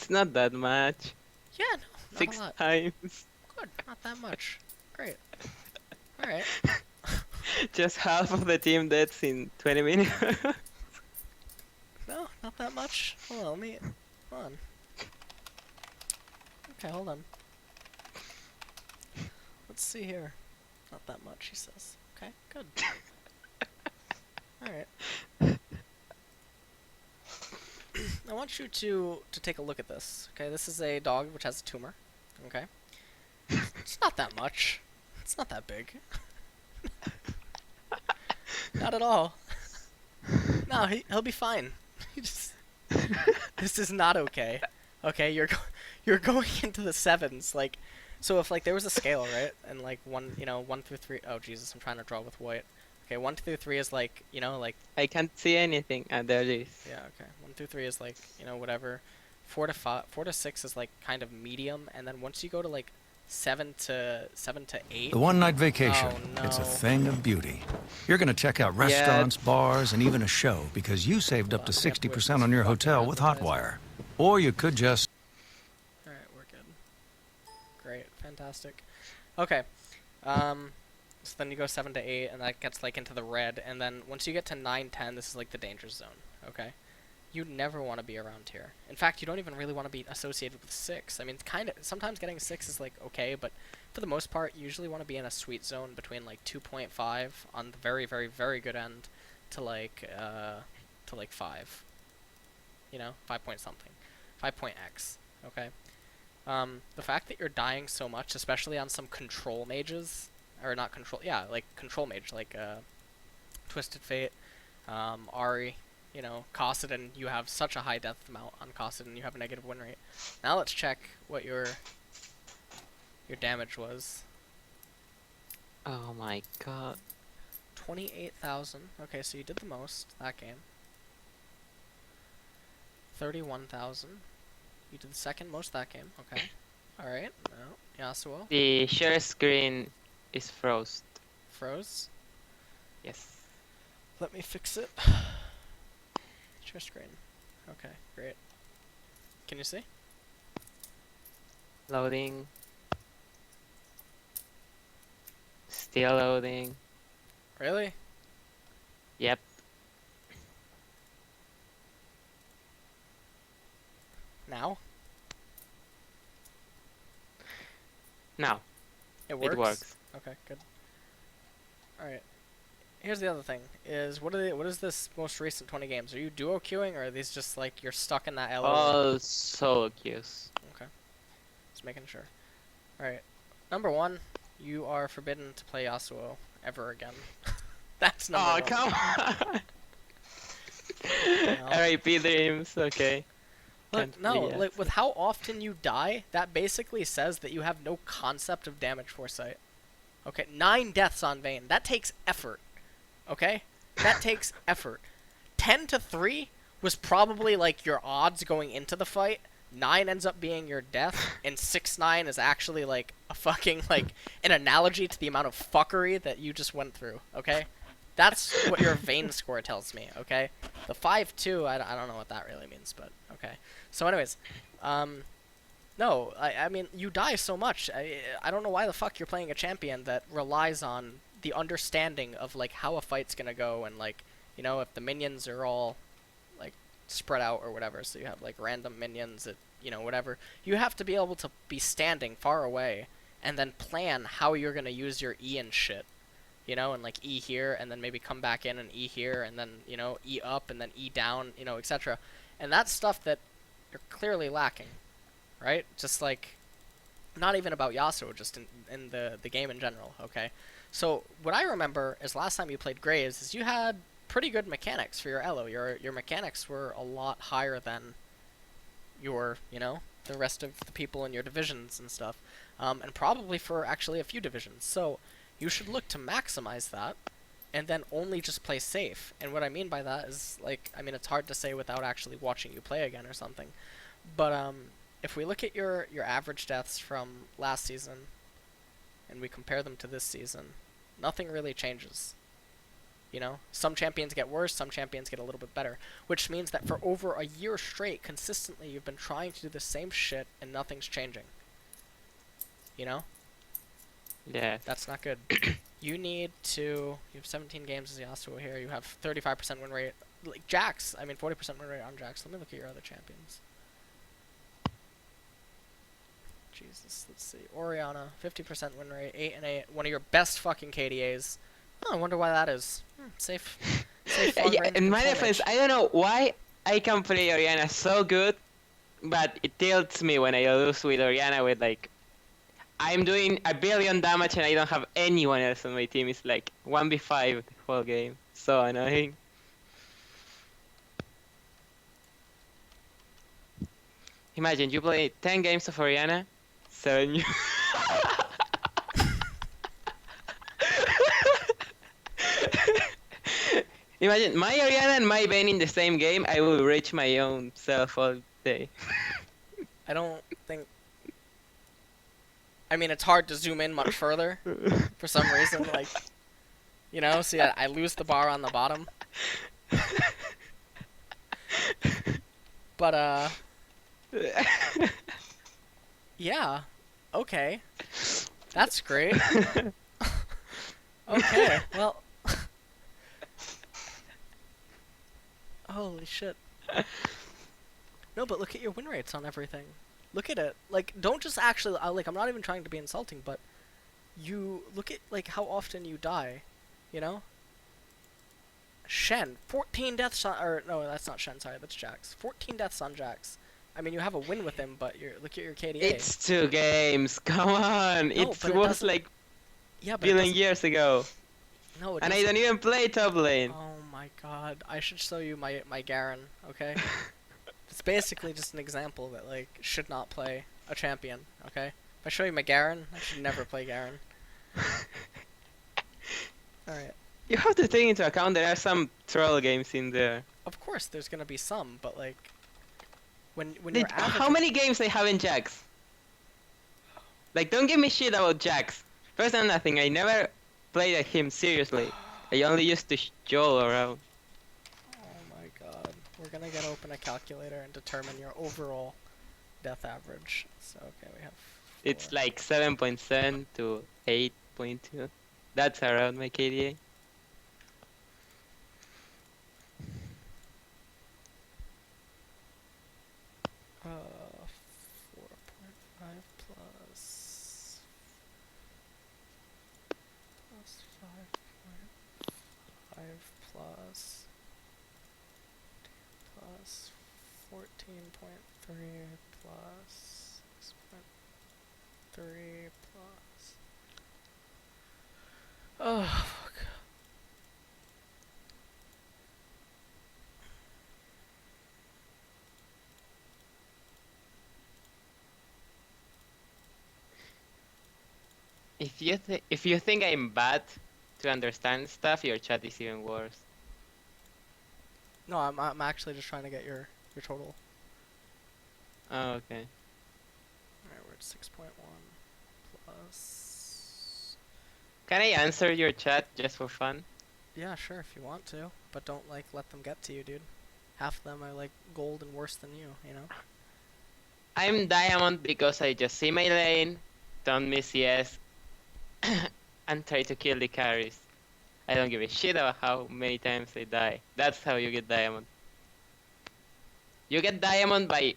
It's not that much. Yeah, no, not a Six lot. times. Good, not that much. Great. Alright. Just half of the team deaths in 20 minutes. No, not that much. Hold on, let me... Hold on. Okay, hold on. Let's see here. Not that much, he says. Okay, good. Alright. I want you to take a look at this. Okay, this is a dog which has a tumor. Okay. It's not that much. It's not that big. Not at all. No, he'll be fine. He just this is not okay. Okay, you're going into the sevens. Like, so if like there was a scale, right, and like one, 1 through 3. Oh Jesus, I'm trying to draw with white. Okay, 1 through 3 is like, like, I can't see anything. Ah, there it is. yeah, okay. 1 through 3 is like, whatever. 4 to 6 is like kind of medium, and then once you go to like 7 to 8. The one-night vacation, Oh it's a no. thing of beauty. You're going to check out Yeah. restaurants, bars, and even a show because you saved up Hold to on, we have to wait for 60% this on your fucking hotel with advertisement. Hotwire. Or you could just... Alright, we're good. Great, fantastic. Okay. So then you go 7 to 8, and that gets like into the red, and then once you get to 9, 10, this is like the danger zone. Okay. You never want to be around here. In fact, you don't even really want to be associated with 6. I mean, sometimes getting 6 is like okay, but for the most part, you usually want to be in a sweet zone between like 2.5 on the very, very, very good end to like 5. 5 point something, 5 point X. Okay. The fact that you're dying so much, especially on some control mages, or not control, yeah, like control mage, like Twisted Fate, Ari, Cossidon, you have such a high death amount on Cossidon, you have a negative win rate. Now let's check what your damage was. Oh my god. 28,000. Okay, so you did the most that game. 31,000. You did the second most that game. Okay. Alright. No. Yasuo. The share screen is froze. Froze. Yes. Let me fix it. Share screen. Okay, great. Can you see? Loading. Still loading. Really? Yep. Now? Now. It works? It works. Okay, good. Alright. Here's the other thing, is what is this most recent 20 games? Are you duo queuing, or are these just like you're stuck in that LO? All solo queues. Okay. Just making sure. Alright. Number 1, you are forbidden to play Yasuo ever again. That's number Oh, 1. come on! No. R.I.P. dreams, okay. Look, Can't no, be like with how often you die, that basically says that you have no concept of damage foresight. Okay, 9 deaths on Vayne. That takes effort. Okay? That takes effort. 10 to 3 was probably like your odds going into the fight. 9 ends up being your death, and 6-9 is actually like a fucking like an analogy to the amount of fuckery that you just went through. Okay? That's what your Vayne score tells me. Okay? The 5-2, I don't know what that really means, but okay. So anyways, no, I mean, you die so much. I don't know why the fuck you're playing a champion that relies on the understanding of, like, how a fight's gonna go, and, like, if the minions are all, like, spread out or whatever, so you have, like, random minions that, whatever. You have to be able to be standing far away and then plan how you're gonna use your E and shit. And, like, E here, and then maybe come back in and E here, and then, E up, and then E down, etc. And that's stuff that you're clearly lacking. Right? Just like, not even about Yasuo, just in the game in general, okay? So, what I remember is last time you played Graves is you had pretty good mechanics for your elo. Your mechanics were a lot higher than your, the rest of the people in your divisions and stuff. And probably for actually a few divisions. So, you should look to maximize that, and then only just play safe. And what I mean by that is, like, I mean, it's hard to say without actually watching you play again or something. But, if we look at your average deaths from last season, and we compare them to this season, nothing really changes. You know, some champions get worse, some champions get a little bit better, which means that for over a year straight, consistently, you've been trying to do the same shit and nothing's changing. You know? Yeah. That's not good. You need to... You have 17 games as Yasuo here. You have 35% win rate. Like, Jax. I mean, 40% win rate on Jax. Let me look at your other champions. Jesus, let's see. Orianna, 50% win rate, 8 and 8. One of your best fucking KDAs. Oh, I wonder why that is. Safe. Safe Yeah, long-range in my control defense, mage. I don't know why I can play Oriana so good, but it tilts me when I lose with Oriana with like I'm doing a billion damage and I don't have anyone else on my team. It's like 1v5 the whole game. So annoying. Imagine you play 10 games of Oriana, 7 you Imagine my Oriana and my Vayne in the same game, I will reach my own self all day. I don't think... I mean, it's hard to zoom in much further for some reason. Like, you know, see, I lose the bar on the bottom. But, yeah. Okay. That's great. Okay, well... Holy shit. No, but look at your win rates on everything. Look at it. Like, don't just actually... like, I'm not even trying to be insulting, but... You... Look at, like, how often you die. You know? Shen. 14 deaths on... Or, no, that's not Shen, sorry. That's Jax. 14 deaths on Jax. I mean, you have a win with him, but look at your KDA. It's 2 games, come on! No, It but it was doesn't- like Yeah, but billion years ago. No, it And I doesn't- don't even play top lane. Oh my god. I should show you my Garen, okay? It's basically just an example that, like, should not play a champion, okay? If I show you my Garen, I should never play Garen. Alright. You have to take into account there are some troll games in there. Of course there's gonna be some, but, like... When you're How averaging... many games I have in Jax? Like, don't give me shit about Jax. First and nothing, I never played at him seriously. I only used to jowl around. Oh my god. We're gonna get open a calculator and determine your overall death average. So, okay, we have... It's 4. like 7.7 to 8.2. That's around my KDA. Uh, 4.5 plus 5.5 plus 14.3 plus 6.3 plus... Oh, fuck. If you think I'm bad to understand stuff, your chat is even worse. No, I'm actually just trying to get your total. Oh, okay. Alright, we're at 6.1 plus... Can I answer your chat just for fun? Yeah, sure, if you want to. But don't, like, let them get to you, dude. Half of them are, like, gold and worse than you know? I'm diamond because I just see my lane, don't miss CS, and try to kill the carries. I don't give a shit about how many times I die. That's how you get diamond. You get diamond by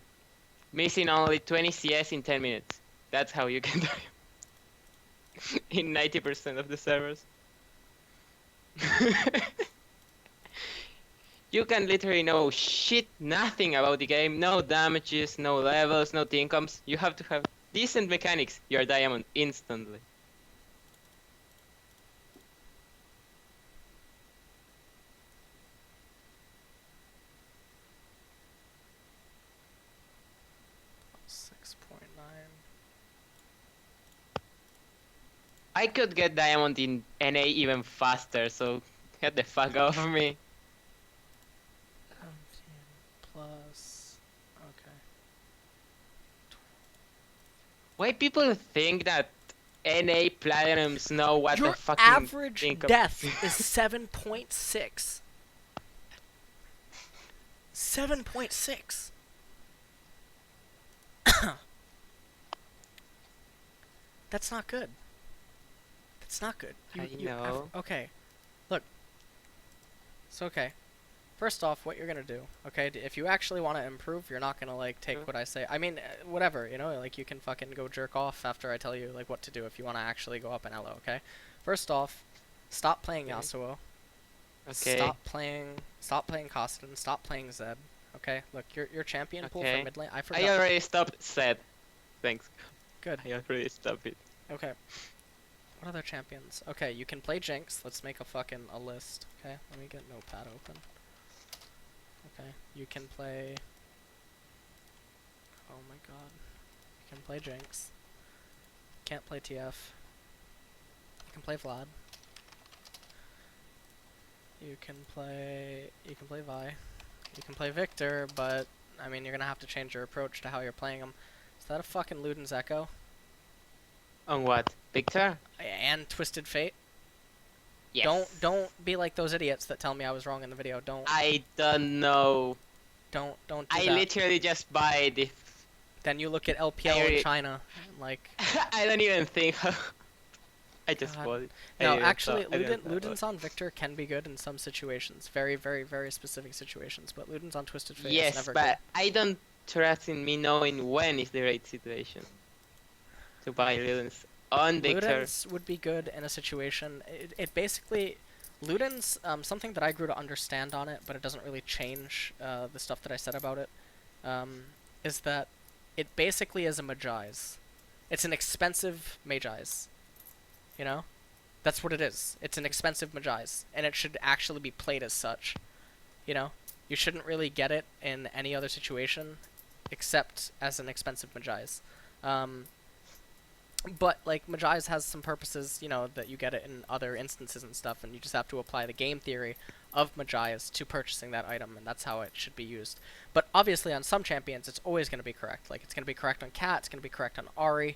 missing only 20 CS in 10 minutes. That's how you get diamond. In 90% of the servers. You can literally know shit, nothing about the game, no damages, no levels, no team comps. You have to have decent mechanics. You're diamond instantly. I could get diamond in NA even faster, so get the fuck off of me. 17 plus... Okay. Why people think that NA Platinums know what Your the fucking average think of. death is 7.6. 7.6. That's not good. That's not good. I know. Okay. Look. It's okay. First off, what you're gonna do, okay? If you actually want to improve, you're not gonna like take what I say. I mean, whatever, you know, like you can fucking go jerk off after I tell you like what to do if you want to actually go up in elo, okay? First off, stop playing Okay. Yasuo. Okay. Stop playing Costin. Stop playing Zed. Okay? Look, your champion pool Okay. for mid lane. I forgot. I already stopped said. Thanks. Good. I already stopped it. Okay. What other champions? Okay, you can play Jinx. Let's make a list. Okay, let me get Notepad open. Okay, you can play. Oh my god. You can play Jinx. Can't play TF. You can play Vlad. You can play Vi. You can play Victor, but I mean you're gonna have to change your approach to how you're playing him. Is that a fucking Luden's Echo? On what? Victor? And Twisted Fate? Yes. Don't be like those idiots that tell me I was wrong in the video. I don't know. Don't do I that. literally just buy the. Then you look at LPL in China, like. I don't even think. I just God. bought it. No, actually, Luden's on Victor can be good in some situations, very, very, very specific situations. But Luden's on Twisted Fate is Yes, never but good. I don't trust in me knowing when is the right situation to buy Luden's on Victor. Luden's would be good in a situation. It basically, Luden's something that I grew to understand on it, but it doesn't really change the stuff that I said about it. Is that it basically is a Magi's. It's an expensive Magi's. You know, that's what it is. It's an expensive Magi's, and it should actually be played as such. You know, you shouldn't really get it in any other situation, except as an expensive Magi's. But like Magi's has some purposes, you know, that you get it in other instances and stuff, and you just have to apply the game theory of Magi's to purchasing that item, and that's how it should be used. But obviously on some champions, it's always going to be correct. Like it's going to be correct on Cat, it's going to be correct on Ahri.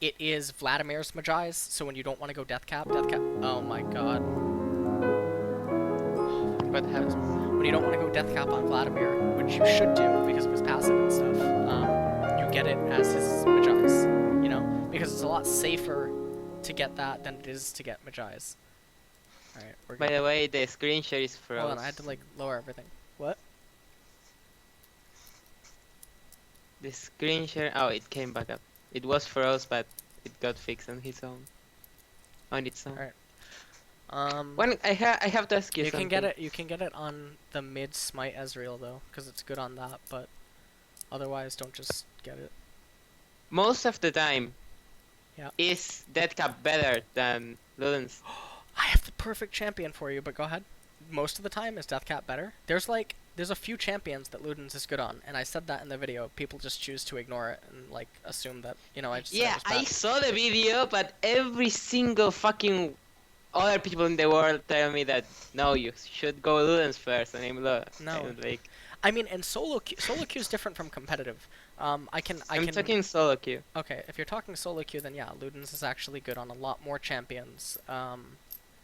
It is Vladimir's Magi's, so when you don't want to go Death Cap. Oh my god. What happens? When you don't want to go Death Cap on Vladimir, which you should do because of his passive and stuff, you get it as his Magi's, you know? Because it's a lot safer to get that than it is to get Magi's. Alright, we're By good. the way, the screen share is froze. Hold on, I had to like lower everything. What? The screen share. Oh, it came back up. It was froze, but it got fixed on its own. On its own. Alright. When I have to ask you You something. You can get it on the mid Smite Ezreal though, because it's good on that. But otherwise, don't just get it. Most of the time, Yeah. is Dead Cap better than Luden's? I have the perfect champion for you, but go ahead. Most of the time, is Deathcap better? There's a few champions that Luden's is good on, and I said that in the video. People just choose to ignore it and like assume that, you know, I just said it Yeah, was bad. I saw the video, but every single fucking other people in the world tell me that no, you should go Luden's first, and No. I'm like, I mean, in solo queue is different from competitive. I'm talking solo queue. Okay, if you're talking solo queue, then yeah, Luden's is actually good on a lot more champions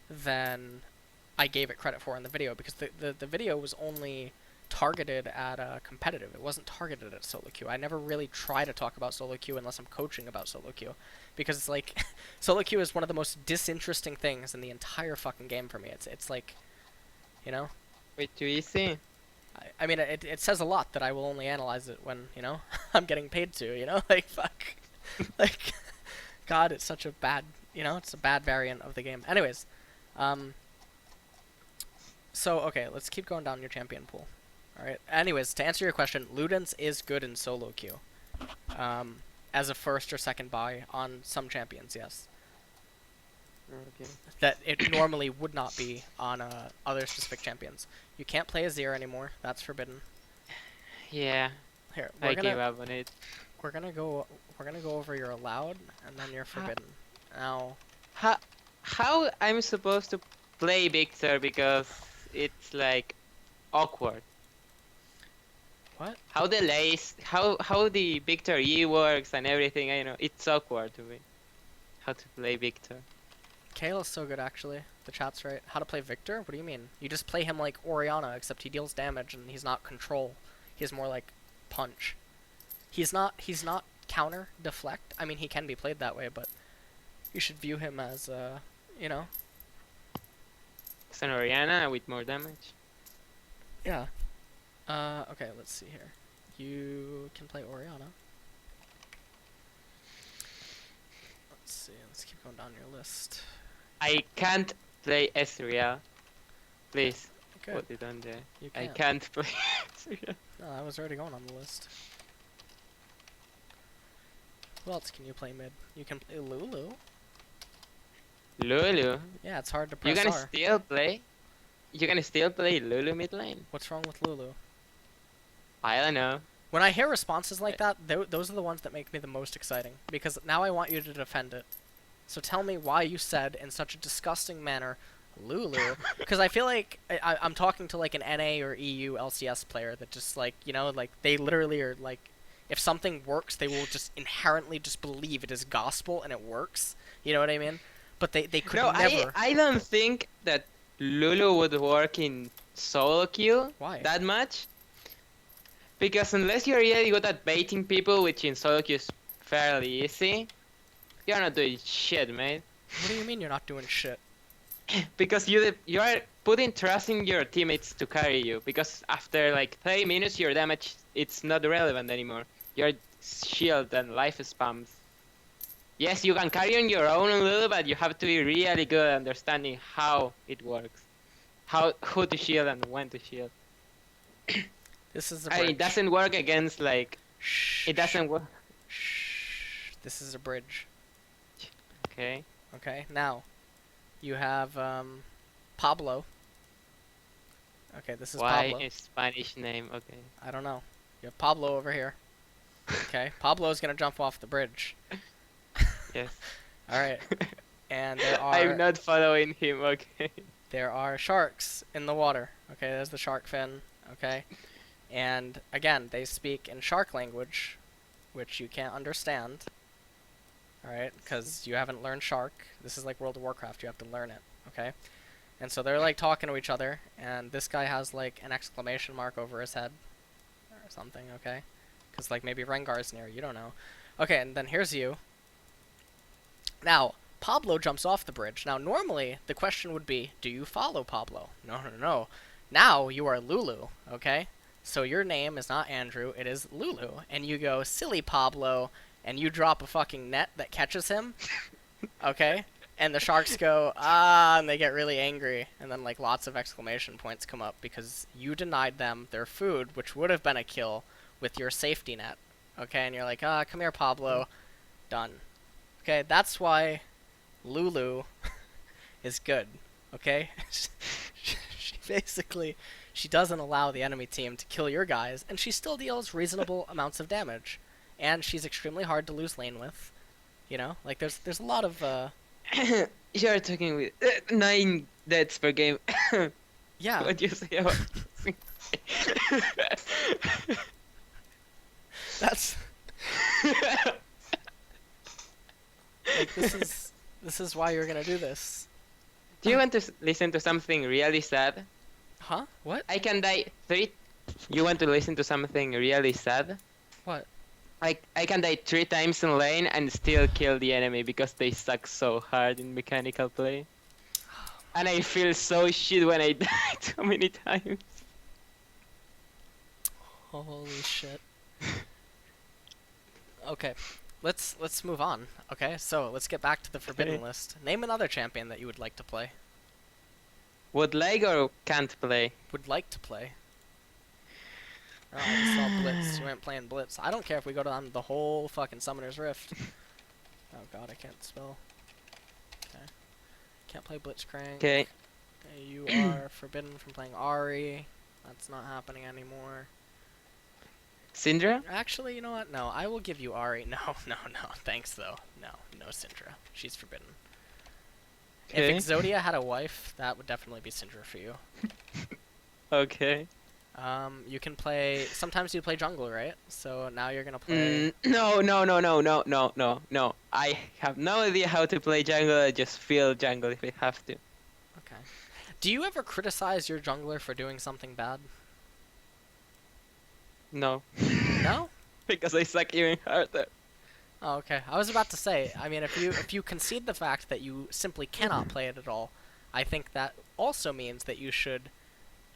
than I gave it credit for in the video, because the video was only targeted at competitive. It wasn't targeted at solo queue. I never really try to talk about solo queue unless I'm coaching about solo queue, because it's like solo queue is one of the most disinteresting things in the entire fucking game for me. It's like, you know. Wait, too easy. I mean, it says a lot that I will only analyze it when, you know, I'm getting paid to, you know? Like, fuck. Like, God, it's such a bad, you know, it's a bad variant of the game. Anyways, so, okay, let's keep going down your champion pool. Alright, anyways, to answer your question, Luden's is good in solo queue. As a first or second buy on some champions, yes. Okay. That it normally would not be on other specific champions. You can't play Azir anymore. That's forbidden. Yeah, Here, I gave up on it. we're gonna go over your allowed and then your forbidden. Now, How I'm supposed to play Victor, because it's like awkward. what? How the lace, how the Victor E works and everything, I know it's awkward to me. how to play Victor. Kayla's so good, actually. The chat's right. How to play Victor? What do you mean? You just play him like Oriana, except he deals damage and he's not control. He's more like punch. He's not counter deflect. I mean, he can be played that way, but you should view him as you know. It's an Oriana with more damage. Yeah. Okay, let's see here. You can play Oriana. Let's see. Let's keep going down your list. I can't play Ezreal. Please, Good. put it on there. You I can. can't play Ezreal. No, I was already going on the list. Who else can you play mid? You can play Lulu. Lulu. Yeah, it's hard to You press can R. still play? You can still play Lulu mid lane? What's wrong with Lulu? I don't know. When I hear responses like that, those are the ones that make me the most exciting. Because now I want you to defend it. So tell me why you said in such a disgusting manner, Lulu. Because I feel like I'm talking to like an NA or EU LCS player that just like, you know, like they literally are like, if something works, they will just inherently just believe it is gospel and it works. You know what I mean? But they could No, never. I don't think that Lulu would work in solo queue Why? that much. Because unless you're really good at baiting people, which in solo queue is fairly easy, you're not doing shit, mate. What do you mean you're not doing shit? Because you are putting trust in your teammates to carry you. Because after like 30 minutes, your damage it's not relevant anymore. Your shield and life spams. Yes, you can carry on your own a little, but you have to be really good at understanding how it works, who to shield and when to shield. This is a And bridge. it doesn't work against like Shh. it doesn't work. Shh. This is a bridge. Okay. Okay, now you have Pablo. Okay, this is Why Pablo. a Spanish name? Okay. I don't know. You have Pablo over here. Okay, Pablo's gonna jump off the bridge. Yes. All right, and there I'm not following him. Okay. are sharks in the water. Okay, there's the shark fin. Okay, and again they speak in shark language, which you can't understand. All right, because you haven't learned shark. This is like World of Warcraft. You have to learn it. Okay, and so they're like talking to each other, and this guy has like an exclamation mark over his head or something. Okay, because like maybe Rengar's near. You don't know. Okay, and then here's you. Now, Pablo jumps off the bridge. Now, normally, the question would be, do you follow Pablo? No, no, no. Now, you are Lulu, okay? So your name is not Andrew, it is Lulu. And you go, silly Pablo, and you drop a fucking net that catches him, okay? And the sharks go, ah, and they get really angry. And then, like, lots of exclamation points come up because you denied them their food, which would have been a kill, with your safety net, okay? And you're like, ah, come here, Pablo. Done. Okay, that's why Lulu is good, okay? she basically, she doesn't allow the enemy team to kill your guys, and she still deals reasonable amounts of damage. And she's extremely hard to lose lane with, you know? Like, there's a lot of, You're talking with 9 deaths per game. yeah. What do you say about That's, like, this is why you're gonna do this. Do you want to listen to something really sad? Huh? What? I can die 3. You want to listen to something really sad? What? I can die 3 times in lane and still kill the enemy because they suck so hard in mechanical play. And I feel so shit when I die too many times. Holy shit. Okay, let's move on. Okay, so let's get back to the forbidden Okay. list. Name another champion that you would like to play. Would like or can't play? Would like to play. Oh, I just saw Blitz. You went playing Blitz. I don't care if we go down the whole fucking Summoner's Rift. Oh god, I can't spell. Okay. Can't play Blitzcrank. Okay. Okay, you are forbidden from playing Ari. That's not happening anymore. Syndra? Actually, you know what? No, I will give you Ari. No, no, no. Thanks, though. No, no Syndra. She's forbidden. Okay. If Exodia had a wife, that would definitely be Syndra for you. Okay. You can play. Sometimes you play jungle, right? So now you're gonna play. No, no, no, no, no, no, no, no. I have no idea how to play jungle. I just feel jungle if I have to. Okay. Do you ever criticize your jungler for doing something bad? No, No. because I suck even harder. Oh, okay. I was about to say. I mean, if you concede the fact that you simply cannot play it at all, I think that also means that you should,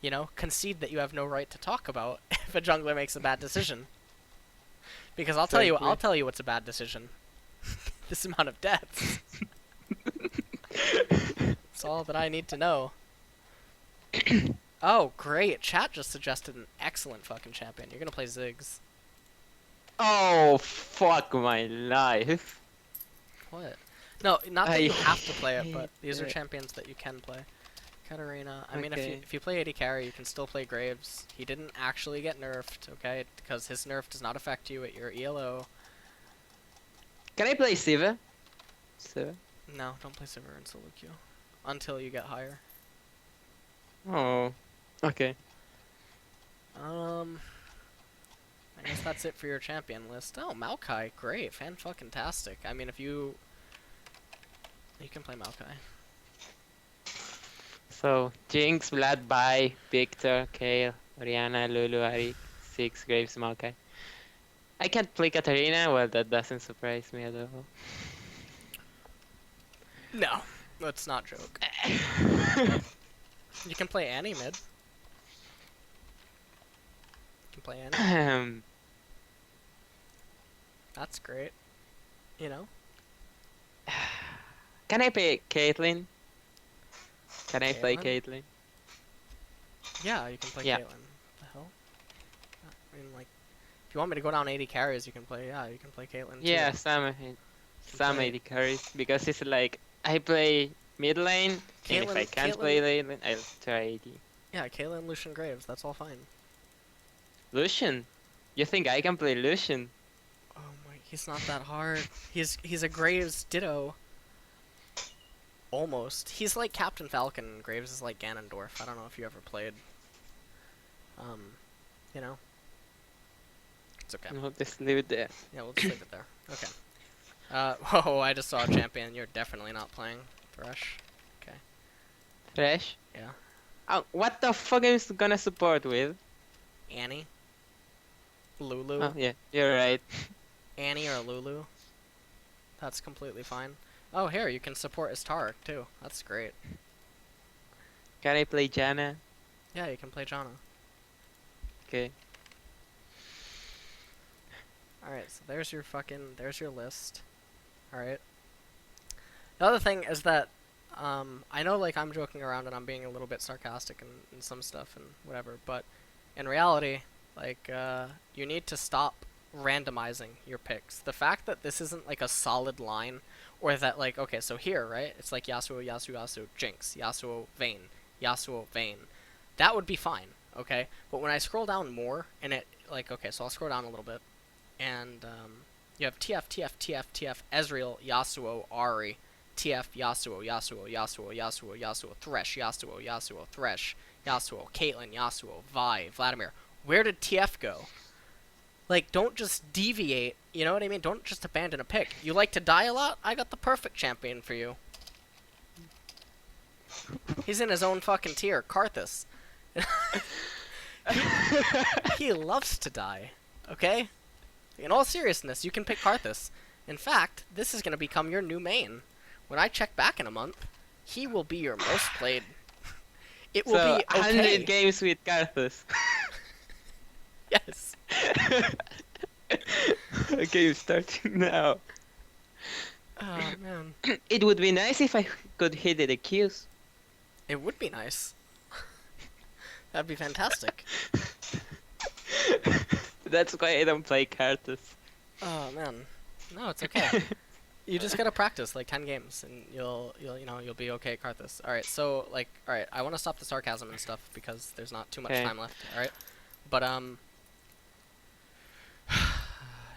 you know, concede that you have no right to talk about if a jungler makes a bad decision. Because I'll Exactly. tell you what's a bad decision. This amount of deaths. That's all that I need to know. Oh, great. Chat just suggested an excellent fucking champion. You're gonna play Ziggs. Oh, fuck my life. What? No, not that I you have to play it, but hate these are it. champions that you can play. Katarina. I mean, Okay. if you play AD carry, you can still play Graves. He didn't actually get nerfed, okay? Because his nerf does not affect you at your ELO. Can I play Siva? Siva? No, don't play Sivir in solo queue. Until you get higher. Oh, okay. I guess that's it for your champion list. Oh, Maokai, great, fan-fucking-tastic. I mean, if you can play Maokai. So, Jinx, Vlad, Bai, Victor, Kale, Oriana, Lulu, Ari, Six, Graves, Maokai. I can't play Katarina, well, that doesn't surprise me at all. No, let's not joke. You can play Annie mid. You can play Annie. Ahem. That's great. You know? Can I play Caitlyn? Can I play Caitlyn? Caitlyn? Yeah, you can play Yeah. Caitlyn. The hell? I mean, like, if you want me to go down 80 carries, you can play. Yeah, you can play Caitlyn too. Yeah, some play- AD carries, because it's like, I play mid lane, and if I Caitlyn- can't play lane, I'll try AD. Yeah, Caitlyn, Lucian, Graves. That's all fine. Lucian? You think I can play Lucian? Oh my, he's not that hard. He's a Graves ditto. Almost. He's like Captain Falcon. And Graves is like Ganondorf. I don't know if you ever played. You know. It's okay. No, just leave it there. Yeah, we'll just leave it there. Okay. Whoa, I just saw a champion. You're definitely not playing Thresh. Okay. Fresh? Yeah. Oh, what the fuck am I gonna support with? Annie. Lulu. Oh, yeah, you're right. Annie or Lulu. That's completely fine. Oh, here, you can support Istaric, too. That's great. Can I play Janna? Yeah, you can play Janna. Okay. Alright, so there's your list. Alright. The other thing is that, I know, like, I'm joking around and I'm being a little bit sarcastic and some stuff and whatever, but in reality, like, you need to stop randomizing your picks. The fact that this isn't, like, a solid line, or that, like, okay, so here, right, it's like Yasuo, Yasuo, Yasuo, Jinx, Yasuo, Vayne, Yasuo, Vayne. That would be fine, okay? But when I scroll down more, and it, like, okay, so I'll scroll down a little bit, and, you have TF, TF, TF, TF, Ezreal, Yasuo, Ahri, TF, Yasuo, Yasuo, Yasuo, Yasuo, Yasuo, Thresh, Yasuo, Yasuo, Thresh, Yasuo, Caitlyn, Yasuo, Vi, Vladimir. Where did TF go? Like, don't just deviate, you know what I mean? Don't just abandon a pick. You like to die a lot? I got the perfect champion for you. He's in his own fucking tier, Karthus. He loves to die, okay? In all seriousness, you can pick Karthus. In fact, this is going to become your new main. When I check back in a month, he will be your most played. It will So, be okay. 100 games with Karthus. Yes. Okay, starting now. Oh, man. It would be nice if I could hit the queues. It would be nice. That'd be fantastic. That's why I don't play Karthus. Oh, man. No, it's okay. You just gotta practice like 10 games, and you'll be okay at Karthus. All right, so like, all right, I want to stop the sarcasm and stuff because there's not too much Okay. time left. All right, but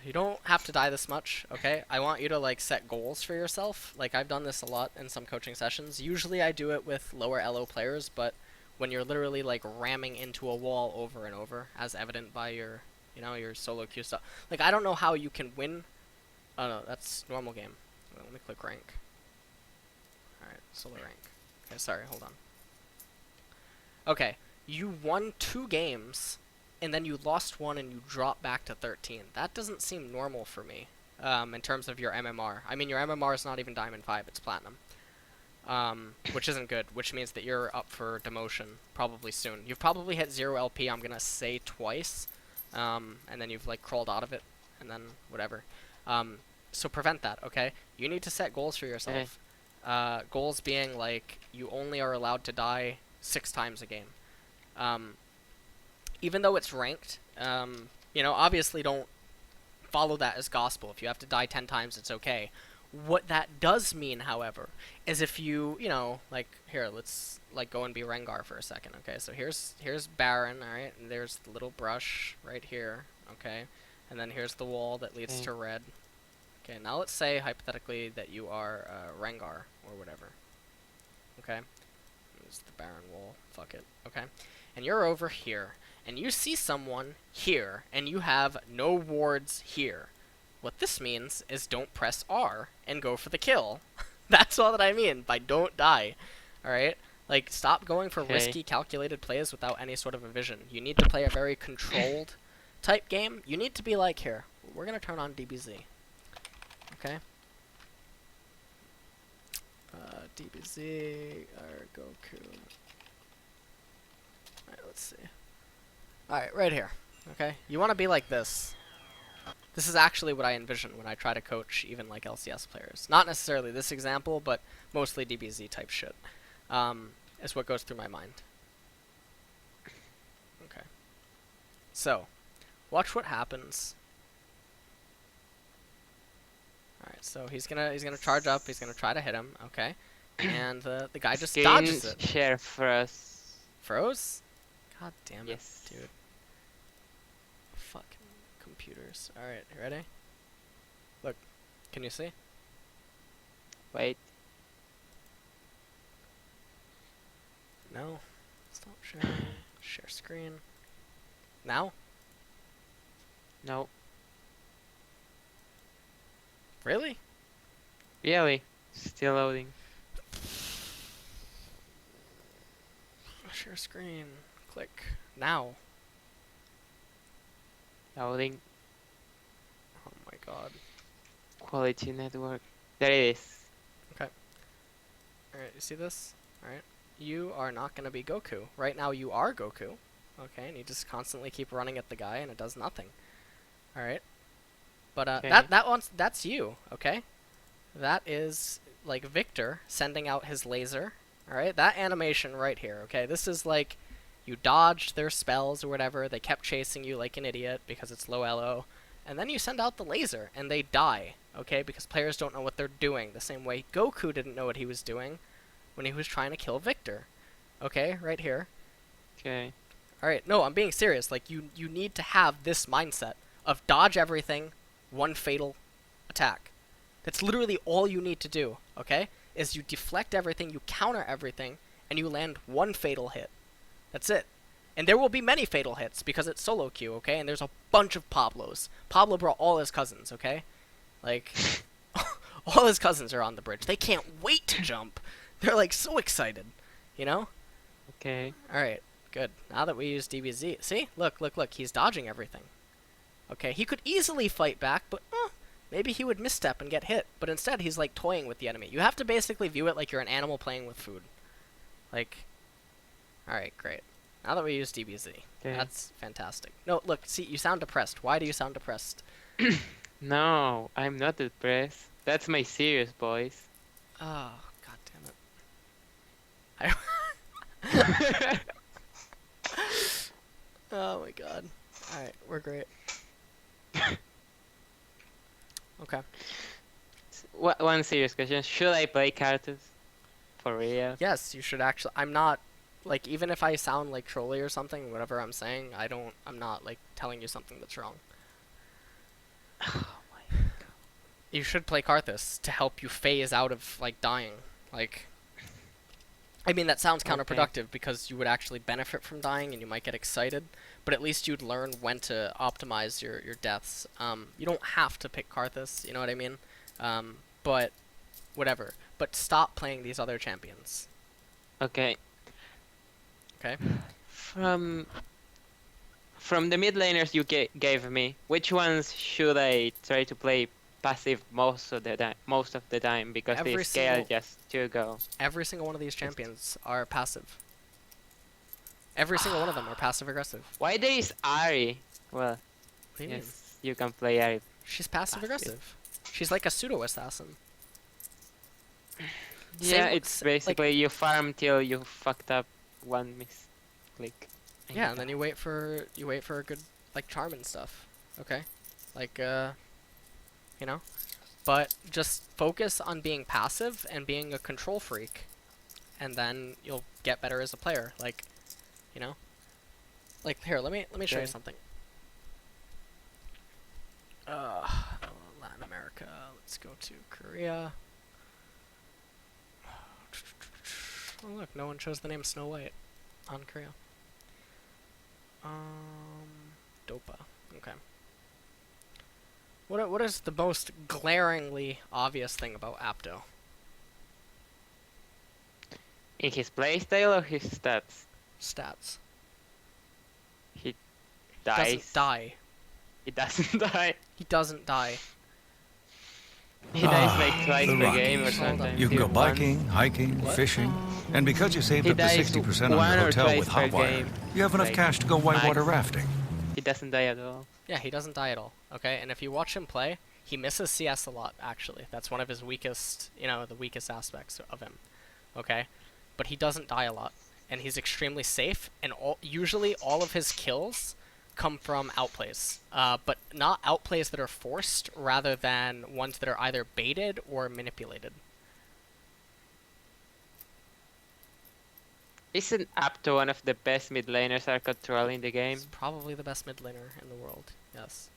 you don't have to die this much, okay? I want you to like set goals for yourself. Like I've done this a lot in some coaching sessions. Usually I do it with lower LO players, but when you're literally like ramming into a wall over and over, as evident by your, your solo queue stuff. Like, I don't know how you can win. Oh no, that's normal game. Wait, let me click rank. Alright, solo rank. Okay, sorry, hold on. Okay, you won 2 games, and then you lost 1 and you dropped back to 13. That doesn't seem normal for me, in terms of your MMR. I mean, your MMR is not even Diamond 5, it's Platinum. Which isn't good, which means that you're up for demotion probably soon. You've probably hit 0 LP, I'm gonna say twice, and then you've like crawled out of it, and then whatever. So prevent that, okay? You need to set goals for yourself. Goals being like, you only are allowed to die 6 times a game. Even though it's ranked, obviously don't follow that as gospel. If you have to die 10 times, it's okay. What that does mean, however, is if you, like, here, let's, like, go and be Rengar for a second, okay? So here's Baron, alright? And there's the little brush right here, okay? And then here's the wall that leads to red. Okay, now let's say, hypothetically, that you are Rengar, or whatever. Okay? There's the Baron wall. Fuck it. Okay? And you're over here, and you see someone here, and you have no wards here. What this means is don't press R and go for the kill. That's all that I mean by don't die. Alright? Like, stop going for risky, calculated plays without any sort of a vision. You need to play a very controlled type game. You need to be like, here, we're going to turn on DBZ. Okay? DBZ, or Goku. Alright, let's see. Alright, right here. Okay? You want to be like this. This is actually what I envision when I try to coach even like LCS players. Not necessarily this example, but mostly DBZ type shit. Is what goes through my mind. Okay. So, watch what happens. Alright, so he's gonna charge up, he's gonna try to hit him, okay. And the guy just dodges it. Share froze. Froze? God damn it, Yes. dude. Fucking computers. Alright, you ready? Look, can you see? Wait. No. Stop sharing. Share screen. Now? No. Really? Really? Still loading. Share screen. Click. Now. Loading. Oh my god. Quality network. There it is. Alright, you see this? Alright. You are not going to be Goku. Right now you are Goku. Okay, and you just constantly keep running at the guy and it does nothing. Alright. But Okay. that's you, okay? That is like Victor sending out his laser. Alright, that animation right here, okay? This is like you dodged their spells or whatever, they kept chasing you like an idiot because it's low LO, and then you send out the laser and they die, okay? Because players don't know what they're doing, the same way Goku didn't know what he was doing when he was trying to kill Victor. Okay, right here. Okay. Alright, no, I'm being serious. Like, you need to have this mindset of dodge everything, one fatal attack. That's literally all you need to do, okay? Is you deflect everything, you counter everything, and you land one fatal hit. That's it. And there will be many fatal hits because it's solo queue, okay? And there's a bunch of Pablos. Pablo brought all his cousins, okay? Like, all his cousins are on the bridge. They can't wait to jump. They're like so excited, you know? Okay. Alright, good. Now that we use DBZ, see? Look, he's dodging everything. Okay, he could easily fight back, but maybe he would misstep and get hit. But instead, he's like toying with the enemy. You have to basically view it like you're an animal playing with food. Like, alright, great. Now that we use DBZ, Okay. that's fantastic. No, look, see, you sound depressed. Why do you sound depressed? No, I'm not depressed. That's my serious voice. Oh, god damn it. Oh my god. Alright, we're great. Okay. One serious question. Should I play Cartus? For real? Yes, you should actually. I'm not, like, even if I sound like trolly or something, whatever I'm saying, I'm not, like, telling you something that's wrong. Oh my god. You should play Karthus to help you phase out of, like, dying. Like, I mean, that sounds Okay. counterproductive because you would actually benefit from dying and you might get excited, but at least you'd learn when to optimize your deaths. You don't have to pick Karthus, you know what I mean? But whatever. But stop playing these other champions, Okay. okay? From the mid laners you gave me, which ones should I try to play passive most of the time because they Every scale single- just to go. Every single one of these champions are passive. Every single one of them are passive aggressive. Why there is Ari? Well, What do you mean? yes, you can play Ari. She's passive aggressive. She's like a pseudo assassin. Yeah, Same- it's like- basically you farm till you fucked up one misclick. Yeah, and then you wait for a good like charm and stuff. Okay? Like you know? But just focus on being passive and being a control freak. And then you'll get better as a player. Like, you know? Like here, let me show you Okay. something. Latin America. Let's go to Korea. Oh look, no one chose the name Snow White on Korea. Dopa. Okay. What is the most glaringly obvious thing about Apto? In his playstyle or his stats? Stats. He Doesn't dies. die. He doesn't die. He doesn't die. He dies like twice the per game or Rockies. sometimes. You can go even once. biking, hiking, What? fishing, and because you saved He up to dies 60% on one your or hotel twice with per Hotwire, game, you have enough like, cash to go whitewater max. rafting. He doesn't die at all. Yeah, he doesn't die at all. Okay, and if you watch him play, he misses CS a lot. Actually, that's one of his weakest, the weakest aspects of him. Okay, but he doesn't die a lot, and he's extremely safe. And usually all of his kills come from outplays, but not outplays that are forced, rather than ones that are either baited or manipulated. Isn't Apto one of the best mid laners are controlling the game? He's probably the best mid laner in the world. Yes.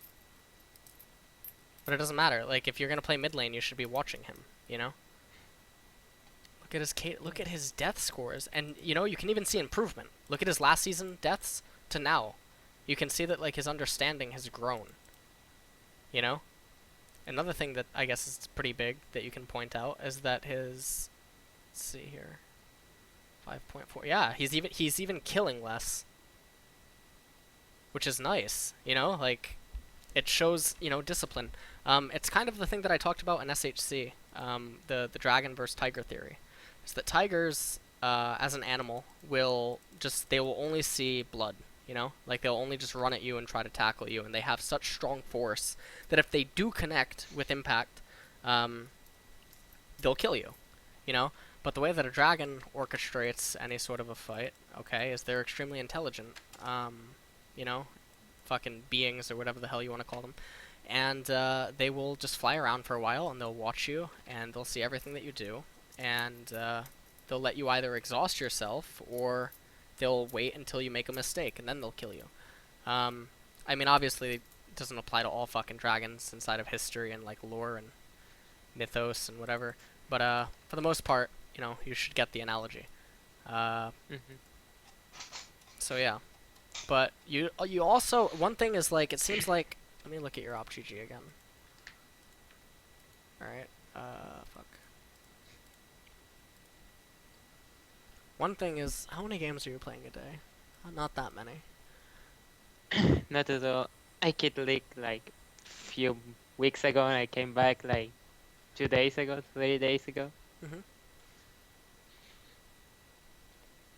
But it doesn't matter. Like, if you're gonna play mid lane, you should be watching him. You know. Look at his death scores, and you can even see improvement. Look at his last season deaths to now. You can see that like his understanding has grown. You know. Another thing that I guess is pretty big that you can point out is that his, let's see here, 5.4. Yeah, he's even killing less, which is nice. Like it shows discipline. It's kind of the thing that I talked about in SHC, the dragon versus tiger theory. Is that tigers, as an animal, they will only see blood. Like they'll only just run at you and try to tackle you, and they have such strong force that if they do connect with impact, they'll kill you. But the way that a dragon orchestrates any sort of a fight, okay, is they're extremely intelligent. Fucking beings or whatever the hell you want to call them. And they will just fly around for a while, and they'll watch you, and they'll see everything that you do, and they'll let you either exhaust yourself, or they'll wait until you make a mistake, and then they'll kill you. I mean, obviously, it doesn't apply to all fucking dragons inside of history and, like, lore and mythos and whatever. But for the most part, you should get the analogy. So, yeah. But you also, one thing is, like, it seems like, let me look at your OpGG again. Alright, fuck. One thing is, how many games are you playing a day? Not that many. Not at all. I quit League like few weeks ago, and I came back like 2 days ago, 3 days ago. Mhm.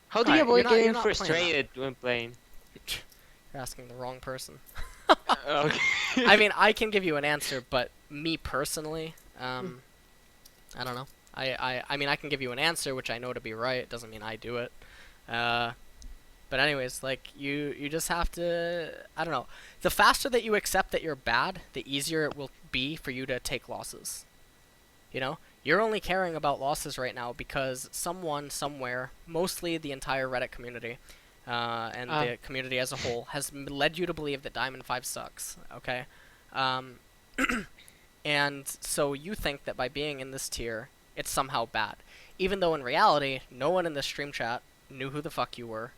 How do you Alright, avoid you're getting not playing that. frustrated when playing? You're asking the wrong person. Okay. I mean, I can give you an answer, but me personally, I don't know. I mean, I can give you an answer, which I know to be right. It doesn't mean I do it. But anyways, like, you just have to, I don't know. The faster that you accept that you're bad, the easier it will be for you to take losses. You're only caring about losses right now because someone, somewhere, mostly the entire Reddit community, and the community as a whole, has led you to believe that Diamond 5 sucks, okay? And so you think that by being in this tier, it's somehow bad. Even though in reality, no one in this stream chat knew who the fuck you were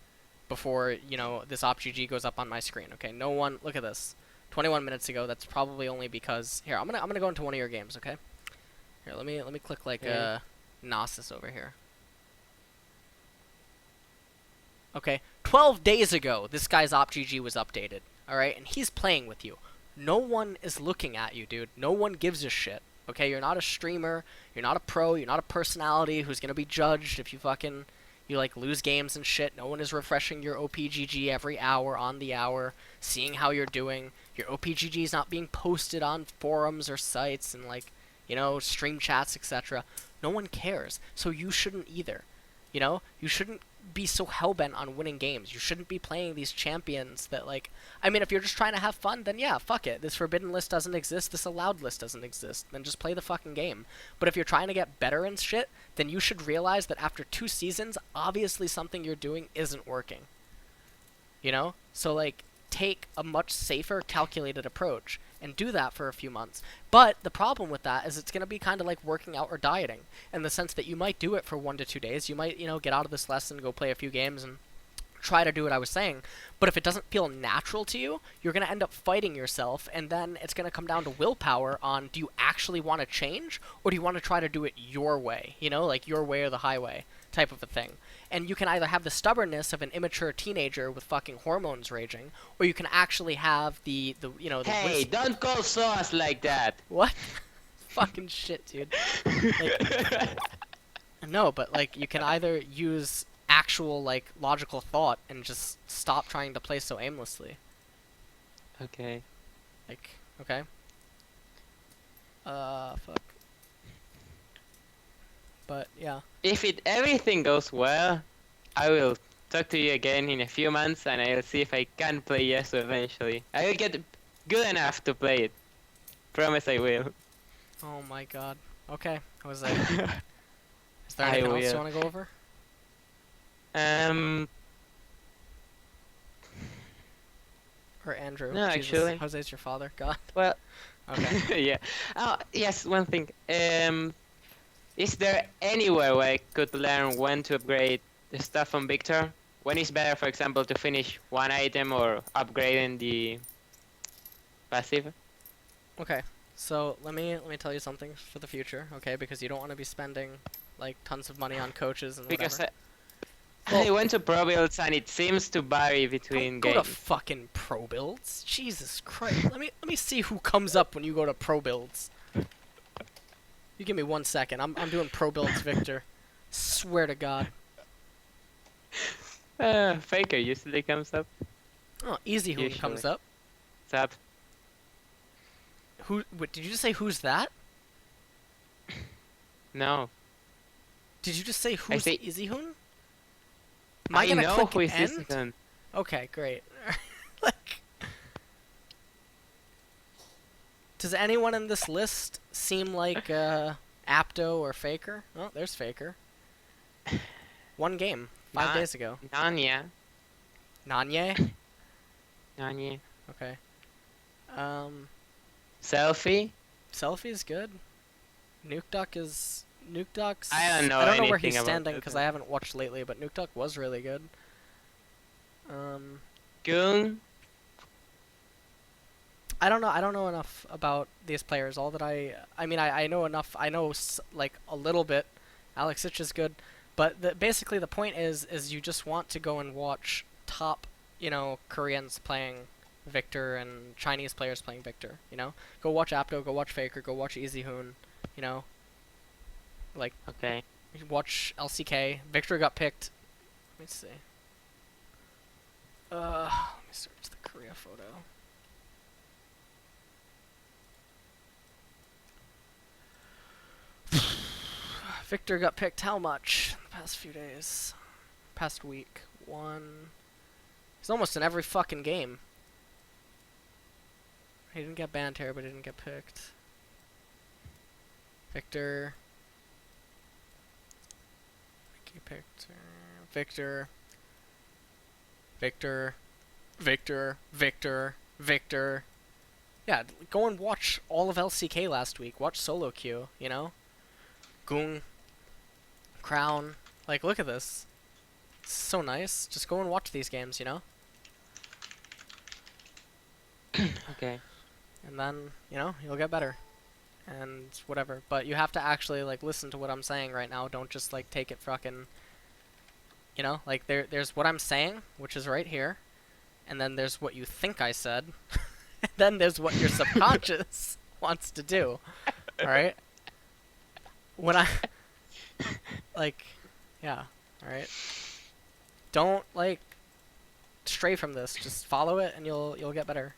before, you know, this OpGG goes up on my screen, okay? No one, look at this. 21 minutes ago, that's probably only because, here, I'm gonna go into one of your games, okay? Here, let me click like Okay. Gnosis over here. Okay, 12 days ago, this guy's OpGG was updated, alright? And he's playing with you. No one is looking at you, dude. No one gives a shit. Okay, you're not a streamer, you're not a pro, you're not a personality who's gonna be judged if you fucking, you like lose games and shit. No one is refreshing your OPGG every hour on the hour, seeing how you're doing. Your OPGG is not being posted on forums or sites and like, you know, stream chats, etc. No one cares, so you shouldn't either. You know, you shouldn't be so hellbent on winning games. You shouldn't be playing these champions that, like, I mean, if you're just trying to have fun, then yeah, fuck it. This forbidden list doesn't exist, this allowed list doesn't exist. Then just play the fucking game. But if you're trying to get better and shit, then you should realize that after 2 seasons, obviously something you're doing isn't working. You know? So, like, take a much safer, calculated approach and do that for a few months. But the problem with that is it's going to be kind of like working out or dieting, in the sense that you might do it for 1 to 2 days. You might, you know, get out of this lesson, go play a few games, and try to do what I was saying. But if it doesn't feel natural to you, you're going to end up fighting yourself, and then it's going to come down to willpower on, do you actually want to change, or do you want to try to do it your way? You know, like your way or the highway type of a thing. And you can either have the stubbornness of an immature teenager with fucking hormones raging, or you can actually have the you know, the Hey, don't call Soas like that. what? Fucking shit, dude. Like, no, but like you can either use actual like logical thought and just stop trying to play so aimlessly. Okay. Like, okay. Fuck. But yeah. If everything goes well, I will talk to you again in a few months, and I'll see if I can play Yasuo eventually. I will get good enough to play it. Promise I will. Oh my god. Okay, Jose. Is there I anything else you will. want to go over? Um. Or Andrew? No, Jesus, actually. Jose's your father. God. Well. Okay. Yeah. Oh, yes. One thing. Is there anywhere where I could learn when to upgrade the stuff on Victor? When is better, for example, to finish one item or upgrading the passive? Okay. So let me tell you something for the future, okay? Because you don't want to be spending like tons of money on coaches and Because whatever. I went to Pro Builds and it seems to vary between Go to games. fucking Pro Builds. Jesus Christ. let me see who comes up when you go to Pro Builds. You give me 1 second. I'm doing Pro Builds, Victor. Swear to God. Faker usually comes up. Oh, Easy Who Usually. comes up. What's up? Who? Wait, did you just say who's that? No. Did you just say who's say- Easy Hoon? Am I gonna know click who is end? this one. Okay, great. Like, does anyone in this list seem like Apto or Faker? Oh, there's Faker. 1 game, 5 Nah. days ago. Nanya. Nanye? Nanya. Okay. Selfie? Selfie's good. Nuke Duck's. I don't know I don't know where anything he's about standing that. because I haven't watched lately, but Nuke Duck was really good. Goon? I don't know enough about these players. All that I mean, I know enough. I know like a little bit. Alex Sich is good, but basically the point is you just want to go and watch top, you know, Koreans playing Victor and Chinese players playing Victor. You know, go watch Apto, go watch Faker, go watch Easy Hoon. You know, like Okay. watch LCK. Victor got picked. Let me see. Let me search the Korea photo. Victor got picked how much the past few days? Past week. 1. He's almost in every fucking game. He didn't get banned here, but he didn't get picked. Victor. He picked Victor. Victor. Victor. Victor. Victor. Yeah, go and watch all of LCK last week. Watch solo queue, you know? Gung. Crown. Like, look at this. It's so nice. Just go and watch these games, you know? Okay. And then, you know, you'll get better. And whatever. But you have to actually, like, listen to what I'm saying right now. Don't just, like, take it fucking... You know? Like, there's what I'm saying, which is right here. And then there's what you think I said. And then there's what your subconscious wants to do. Alright? When I... Like... Yeah. Alright? Don't, like... stray from this. Just follow it and you'll get better.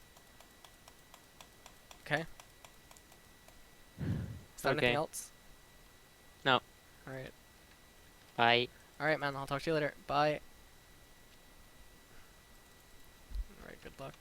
Okay? Is there anything Okay. else? No. Alright. Bye. Alright, man. I'll talk to you later. Bye. Alright, good luck.